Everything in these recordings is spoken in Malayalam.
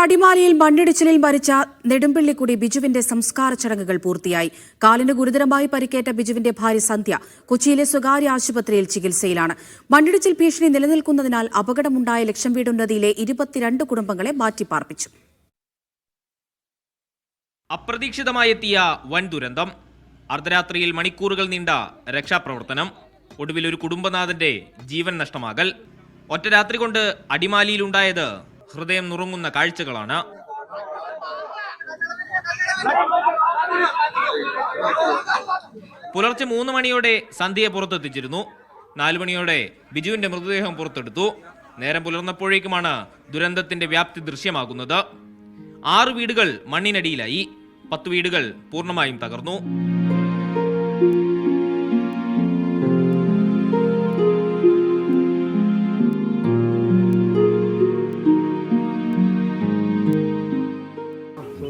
അടിമാലിയിൽ മണ്ണിടിച്ചിലിൽ മരിച്ച നെടുമ്പിള്ളിക്കുടി ബിജുവിന്റെ സംസ്കാര ചടങ്ങുകൾ പൂർത്തിയായി. കാലിന് ഗുരുതരമായി പരിക്കേറ്റ ബിജുവിന്റെ ഭാര്യ സന്ധ്യ കൊച്ചിയിലെ സ്വകാര്യ ആശുപത്രിയിൽ ചികിത്സയിലാണ്. മണ്ണിടിച്ചിൽ ഭീഷണി നിലനിൽക്കുന്നതിനാൽ അപകടമുണ്ടായ ലക്ഷം വീട് ഉന്നതിയിലെ 22 കുടുംബങ്ങളെ മാറ്റിപ്പാർപ്പിച്ചു. അപ്രതീക്ഷിതമായെത്തിയ വൻ ദുരന്തം. അർദ്ധരാത്രിയിൽ മണിക്കൂറുകൾ നീണ്ട രക്ഷാപ്രവർത്തനം. ഒടുവിൽ ഒരു കുടുംബനാഥന്റെ ജീവൻ നഷ്ടമാകൽ. ഒറ്റ രാത്രി കൊണ്ട് അടിമാലിയിലുണ്ടായത് ഹൃദയം നുറുങ്ങുന്ന കാഴ്ചകളാണ്. പുലർച്ചെ 3 മണിയോടെ സന്ധ്യയെ പുറത്തെത്തിച്ചിരുന്നു. 4 മണിയോടെ ബിജുവിന്റെ മൃതദേഹം പുറത്തെടുത്തു. നേരം പുലർന്നപ്പോഴേക്കുമാണ് ദുരന്തത്തിന്റെ വ്യാപ്തി ദൃശ്യമാകുന്നത്. 6 വീടുകൾ മണ്ണിനടിയിലായി. 10 വീടുകൾ പൂർണ്ണമായും തകർന്നു.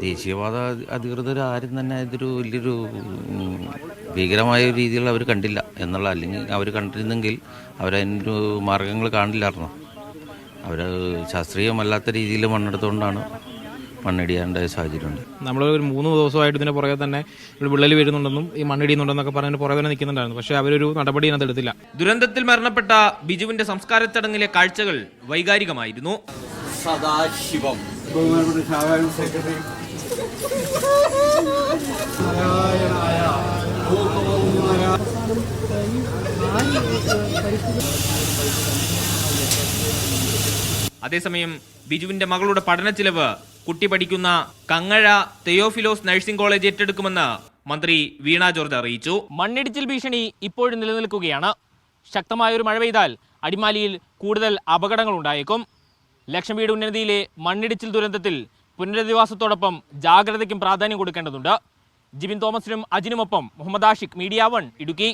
ദേശീയപാത അധികൃതർ ആരും തന്നെ ഇതൊരു വലിയൊരു ഭീകരമായ രീതിയിൽ അവർ കണ്ടില്ല എന്നുള്ള, അല്ലെങ്കിൽ അവർ കണ്ടിരുന്നെങ്കിൽ അവരതിൻ്റെ മാർഗങ്ങൾ കാണില്ലായിരുന്നു. അവർ ശാസ്ത്രീയമല്ലാത്ത രീതിയിൽ മണ്ണെടുത്തുകൊണ്ടാണ് മണ്ണിടിയാണ്ട സാഹചര്യമുണ്ട്. നമ്മൾ ഒരു 3 ദിവസമായിട്ട് ഇതിന് പുറകെ തന്നെ വിള്ളൽ വീഴുന്നുണ്ടെന്നും ഈ മണ്ണിടിയുന്നുണ്ടെന്നൊക്കെ പറഞ്ഞ് പുറകെ തന്നെ നിൽക്കുന്നുണ്ടായിരുന്നു. പക്ഷേ അവരൊരു നടപടി അതിനകത്ത് എടുത്തില്ല. ദുരന്തത്തിൽ മരണപ്പെട്ട ബിജുവിന്റെ സംസ്കാര ചടങ്ങിലെ കാഴ്ചകൾ വൈകാരികമായിരുന്നു. സദാശിവം അതേസമയം ബിജുവിന്റെ മകളുടെ പഠന ചിലവ് കുട്ടി പഠിക്കുന്ന കങ്ങഴ തെയോഫിലോസ് നഴ്സിംഗ് കോളേജ് ഏറ്റെടുക്കുമെന്ന് മന്ത്രി വീണ ജോർജ് അറിയിച്ചു. മണ്ണിടിച്ചിൽ ഭീഷണി ഇപ്പോഴും നിലനിൽക്കുകയാണ്. ശക്തമായൊരു മഴ പെയ്താൽ അടിമാലിയിൽ കൂടുതൽ അപകടങ്ങൾ ഉണ്ടായേക്കും. ലക്ഷം വീട് ഉന്നതിയിലെ മണ്ണിടിച്ചിൽ ദുരന്തത്തിൽ പുനരധിവാസത്തോടൊപ്പം ജാഗ്രതയ്ക്കും പ്രാധാന്യം കൊടുക്കേണ്ടതുണ്ട്. ജിബിൻ തോമസിനും അജിനുമൊപ്പം മുഹമ്മദ് ആഷിഖ്, മീഡിയ 1, ഇടുക്കി.